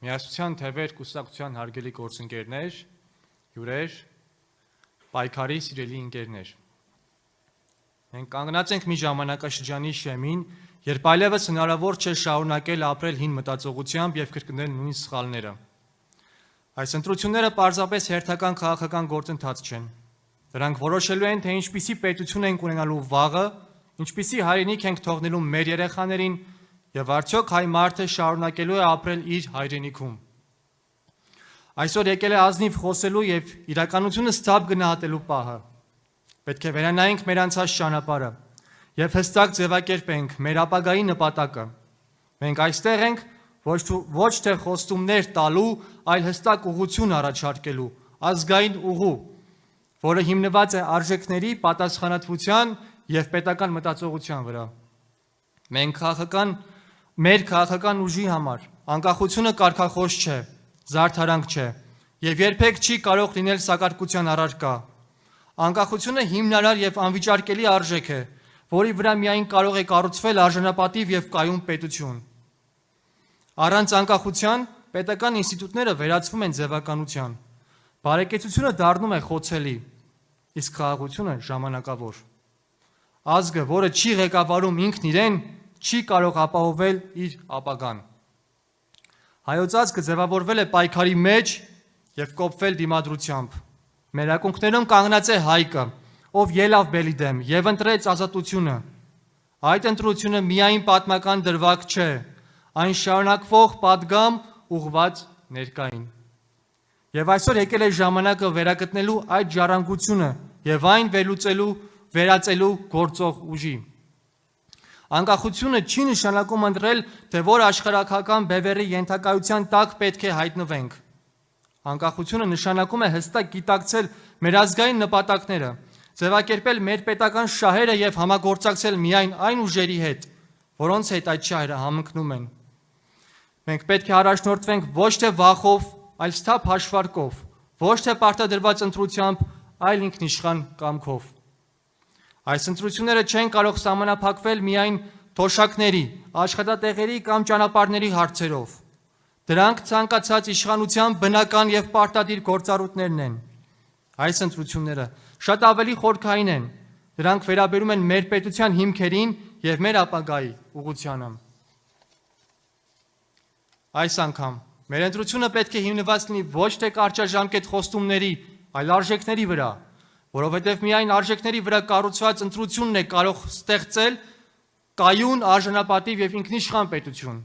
Միասնության թևեր կուսակցության հարգելի գործընկերներ, հյուրեր, պայքարի սիրելի ընկերներ։ Մենք կանգնած ենք մի ժամանակաշրջանի շեմին, երբ այլևս հնարավոր չէ շարունակել ապրել հին մտածողությամբ եւ կրկնել նույն սխալները։ Այս ընտրությունները պարզապես հերթական քաղաքական գործընթաց չեն։ Դրանք որոշելու են, թե ինչպիսի պետություն ենք ունենալու վաղը, ինչպիսի հայրենիք ենք թողնելու մեր երեխաներին եւ արդյոք հայ մարդը շարունակելու է ապրել իր հայրենիքում։ Այսօր եկել է ազնիվ խոսելու եւ իրականությունը ստապ գնահատելու պահը։ Պետք է վերանայենք մեր անցած ճանապարհը եւ հստակ ձևակերպենք մեր ապագայի նպատակը։ Մենք այստեղ ենք ոչ թե խոստումներ տալու, այլ հստակ ուղղություն առաջարկելու, ազգային ուղու, որը հիմնված է արժեքների, պատասխանատվության եւ պետական մտածողության վրա։ Մեր քաղաքական ուժի համար անկախությունը կարգախոս չէ, զարդարանք չէ եւ երբեք չի կարող լինել սակարկության առարկա։ Անկախությունը հիմնարար եւ անվիճարկելի արժեք է, որի վրա միայն կարող է կառուցվել արժանապատիվ եւ կայուն պետություն։ Առանց անկախության պետական ինստիտուտները վերածվում են ձևականության։ Բարեկեցությունը դառնում է խոցելի, իսկ խաղաղությունը ժամանակավոր։ Ազգը, որը չի ղեկավարում ինքն իրեն, չի կարող ապահովել իր ապագան։ Հայոց ազգը ձևավորվել է պայքարի մեջ եւ կոփվել դիմադրությամբ։ Մեր ակունքներում կանգնած է հայկը, ով ելավ բելի դեմ եւ ընտրեց ազատությունը։ Այդ ընտրությունը միայն պատմական դրվագ չէ, այն շարունակվող պատգամ ուղված ներկային։ Եվ այսօր եկել է ժամանակը վերագտնելու այդ ժառանգությունը եւ այն վերածելու գործող ուժի։ Անկախությունը չի նշանակում ընտրել, թե որ աշխարհակական բևեռի ենթակայության տակ պետք է հայտնվենք։ Անկախությունը նշանակում է հստակ գիտակցել մեր ազգային նպատակները, ձևակերպել մեր պետական շահերը եւ համագործակցել միայն այն ուժերի հետ, որոնց հետ այդ շահերը համընկնում են։ Մենք պետք է առաջնորդվենք ոչ թե վախով, այլ սթափ հաշվարկով, ոչ թե պարտադրված ընտրությամբ, այլ ինքնիշխան կամքով։ Այս ընտրությունները չեն կարող սահմանափակվել միայն թոշակների, աշխատատեղերի կամ ճանապարհների հարցերով։ Դրանք ցանկացած իշխանության բնական եւ պարտադիր գործառույթներն են։ Այս ընտրությունները շատ ավելի խորքային են։ Դրանք վերաբերում են մեր պետության հիմքերին եւ մեր ապագայի ուղղությանը։ Այս անգամ մեր ընտրությունը պետք է հիմնված լինի ոչ թե կարճաժամկետ խոստումների, այլ արժեքների վրա, որովհետև միայն արժեքների վրա կառուցված ընտրությունն է կարող ստեղծել կայուն, արժանապատիվ եւ ինքնիշխան պետություն։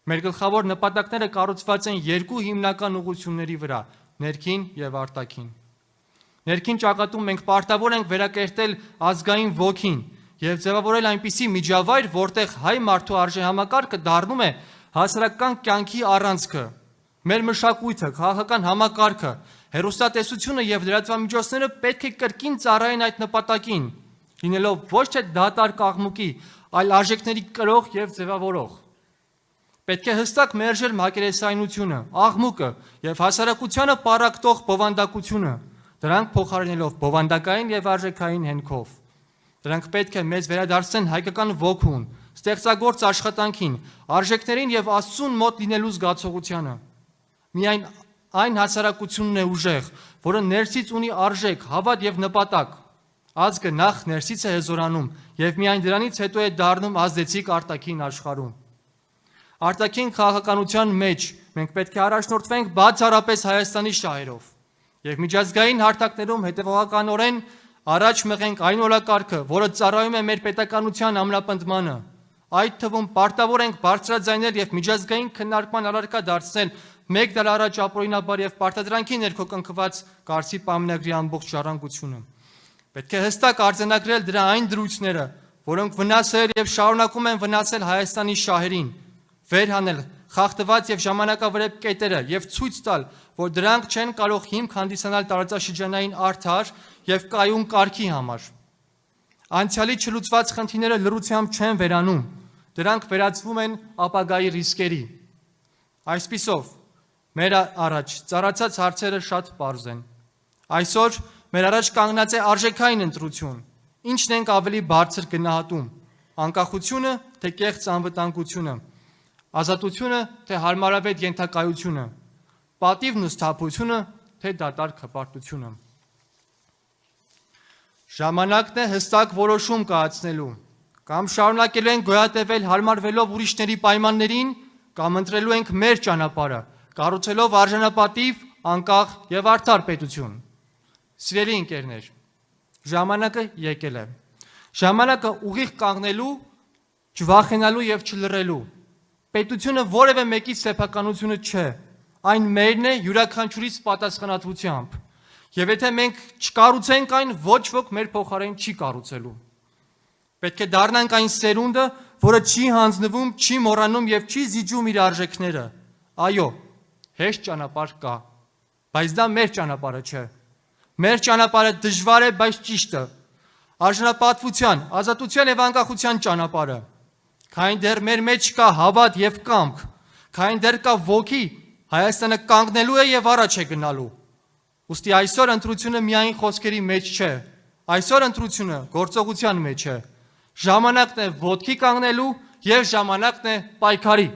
Մեր գլխավոր նպատակները կառուցված են երկու հիմնական ուղղությունների վրա՝ ներքին եւ արտաքին։ Ներքին ճակատում մենք պարտավոր ենք վերակերտել ազգային ոգին եւ ձևավորել այնպիսի միջավայր, որտեղ հայ մարդու արժեհամակարգը դառնում է հասարակական կյանքի առանցքը։ Մեր մշակույթը, քաղաքական համակարգը, հեռուստատեսությունը եւ լրատվամիջոցները պետք է կրկին ծառայեն այդ նպատակին, լինելով ոչ թե դատարկ աղմուկի, այլ արժեքների կրող եւ ձևավորող։ Պետք է հստակ մերժել մակերեսայնությունը, աղմուկը եւ հասարակությանը պարակտող բովանդակությունը, դրանք փոխարինելով բովանդակային եւ արժեքային հենքով։ Դրանք պետք է մեզ վերադարձնեն հայկական ոգուն, ստեղծագործ աշխատանքին, արժեքներին եւ Աստծուն մոտ լինելու զգացողությանը։ Միայն այն հասարակությունն է ուժեղ, որը ներսից ունի արժեք, հավատ եւ նպատակ։ Ազգը նախ ներսից է հզորանում եւ միայն դրանից հետո է դառնում ազդեցիկ արտաքին աշխարհում։ Արտաքին քաղաքականության մեջ մենք պետք է առաջնորդվենք բացառապես Հայաստանի շահերով եւ միջազգային հարթակներում հետեւողականորեն առաջ մղենք այն օրակարգը, որը ծառայում է մեր պետականության ամրապնդմանը։ Այդ թվում պարտավոր ենք բարձրաձայնել եւ միջազգային քննարկման առարկա դարձնել մեկ դար առաջ ապօրինաբար եւ պարտադրանքի ներքո կնքված Կարսի պայմանագրի ամբողջ ժառանգությունը։ Պետք է հստակ արձանագրել դրա այն դրույթները, որոնք վնասել եւ շարունակում են վնասել Հայաստանի շահերին, վերհանել խախտված եւ ժամանակավրեպ կետերը եւ ցույց տալ, որ դրանք չեն կարող հիմք հանդիսանալ տարածաշրջանային արդար եւ կայուն կարգի համար։ Անցյալի չլուծված խնդիրները լռությամբ չեն վերանում, դրանք վերածվում են ապագայի ռիսկերի։ Այսպիսով, մեր առաջ ծառացած հարցերը շատ պարզ են։ Այսօր մեր առաջ կանգնած է արժեքային ընտրություն։ Ինչն ենք ավելի բարձր գնահատում՝ անկախությունը, թե կեղծ անվտանգությունը։ ազատությունը, թե հարմարավետ ենթակայությունը, պատիվն ու սթափությունը, թե դատարկ հպարտությունը։ Ժամանակն է հստակ որոշում կայացնելու, կամ շարունակելու ենք գոյատևել հարմարվելով ուրիշների պայմաններին, կամ ընտրելու ենք մեր ճանապարհը, կառուցելով արժանապատիվ, անկախ եւ արդար պետություն։ Սիրելի ընկերներ, ժամանակը եկել է։ Ժամանակը ուղիղ կանգնելու, չվախենալու եւ չլռելու։ Պետությունը որևէ մեկի սեփականությունը չէ, այն մերն է յուրաքանչյուրից պատասխանատվությամբ։ Եվ եթե մենք չկառուցենք այն, ոչ ոք մեր փոխարեն չի կառուցելու։ Պետք է դառնանք այն սերունդը, որը չի հանձնվում, չի մոռանում եւ չի զիջում իր արժեքները։ Այո, հեշտ ճանապարհ կա, բայց դա մեր ճանապարհը չէ։ Մեր ճանապարհը դժվար է, բայց ճիշտ է։ Արժանապատվության, ազատության եւ անկախության ճանապարհը։ Քանի դեռ մեր մեջ կա հավատ եւ կամք, քանի դեռ կա ոգի, Հայաստանը կանգնելու է եւ առաջ է գնալու։ Ուստի այսօր ընտրությունը միայն խոսքերի մեջ չէ, այսօր ընտրությունը գործողության մեջ է։ Ժամանակն է ոտքի կանգնելու եւ ժամանակն է պայքարի։